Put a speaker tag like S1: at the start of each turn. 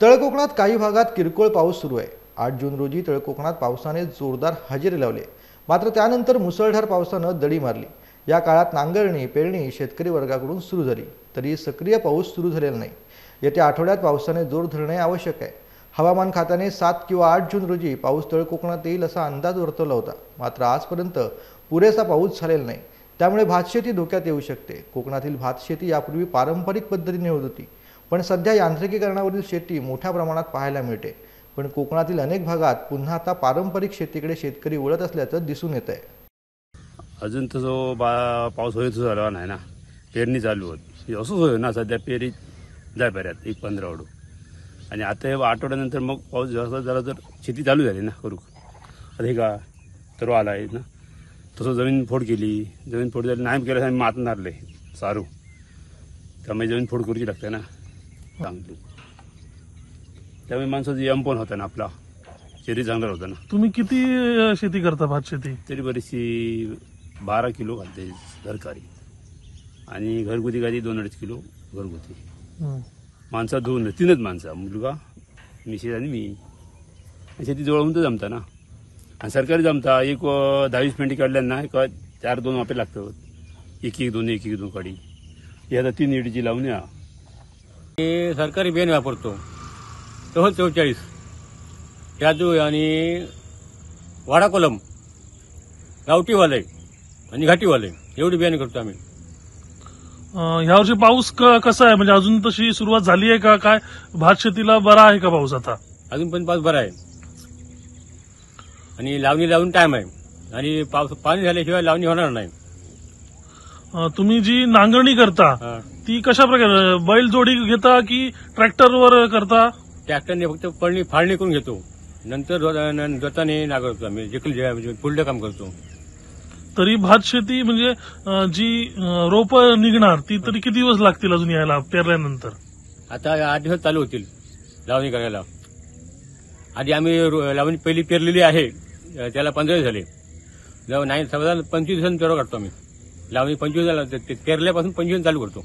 S1: तळ कोकणात काही भागात किरकोळ पाऊस सुरू आहे। 8 जून रोजी तळ कोकणात पावसाने जोरदार हजेरी लावली, मात्र त्यानंतर मुसळधार पावसानं दडी मारली। या काळात नांगरणी पेरणी शेतकरी वर्गाकडून सुरू झाली, तरी सक्रिय पाऊस सुरू झालेला नाही। येत्या आठवड्यात पावसाने जोर धरणे आवश्यक आहे। हवामान खात्याने 7 किंवा 8 जून रोजी पाऊस तळ कोकणात येईल असा अंदाज वर्तवला होता, मात्र आजपर्यंत पुरेसा पाऊस झालेला नाही। त्यामुळे भातशेती धोक्यात येऊ शकते। कोकणातील भातशेती यापूर्वी पारंपरिक पद्धतीने होत होती, पण सध्या यांत्रिकीकरणावरील शेती मोठ्या प्रमाणात पाहायला मिळते। पण कोकणातील अनेक भागात पुन्हा आता पारंपरिक शेतीकडे शेतकरी वळत असल्याचं दिसून येत आहे।
S2: अजून तर जो पाऊस होईल झाला नाही ना, पेरणी चालू होत असंच होईल ना। सध्या पेरी जाय बऱ्यात 1-15 ओढू, आणि आता हे आठवड्यानंतर मग पाऊस जास्त झाला तर शेती चालू झाली ना करू। आता हे का तर आला आहे ना, तसं जमीन फोड केली, जमीन फोड झाली नाही केलं आम्ही मात मारले सारू, त्यामुळे जमीन फोड करूची लागते ना चांगली। त्यामुळे माणसाचं यम पण होतं ना, आपला शरीर चांगलं होतं ना।
S3: तुम्ही किती शेती करता भात शेती?
S2: तरी बरीचशी 12 किलो घालते सरकारी, आणि घरगुती गाडी 2-2.5 किलो घरगुती। माणसा 2-3च माणसं, मुलगा मिसेस आणि मी। शेती जवळून तर जमता ना, आणि सरकारी जमता। एक 10-20 पेंटी काढल्या एक 4-2 वापे लागतात, 1-1-2 काडी। हे आता 3 एडीची लावून या।
S4: हे सरकारी बियाणे वापरतो तो 44 राजू आणि वाडा कोलम, गावठीवाले आणि घाटीवाले एवढी बियाणे करतो आम्ही।
S3: यावर्षी पाऊस कसा आहे? म्हणजे अजून तशी सुरुवात झाली आहे का? काय भात शेतीला बरा आहे का पाऊस? आता
S4: अजून पण पाऊस बरा आहे, आणि लावणी लावून टाइम आहे, आणि पाणी झाल्याशिवाय लावणी होणार नाही।
S3: तुम्ही जी नांगरणी करता ती कशा प्रकारे, बैल जोडी घेता की ट्रॅक्टरवर करता?
S4: ट्रॅक्टरने फक्त फाळणी करून घेतो, नंतर जोताने नांगरतो आम्ही, जे फुलडं काम करतो।
S3: तरी भात शेती म्हणजे जी रोप निघणार ती तरी किती दिवस लागतील अजून यायला पेरल्यानंतर?
S4: आता 8 दिवस चालू होतील लावणी करायला। आधी आम्ही लावणी पहिली पेरलेली आहे, त्याला 15 झाले, नाही साधारण 25 दिवसांनी पेरवा काढतो आम्ही। लावणी 25 पेरल्यापासून 25 चालू करतो।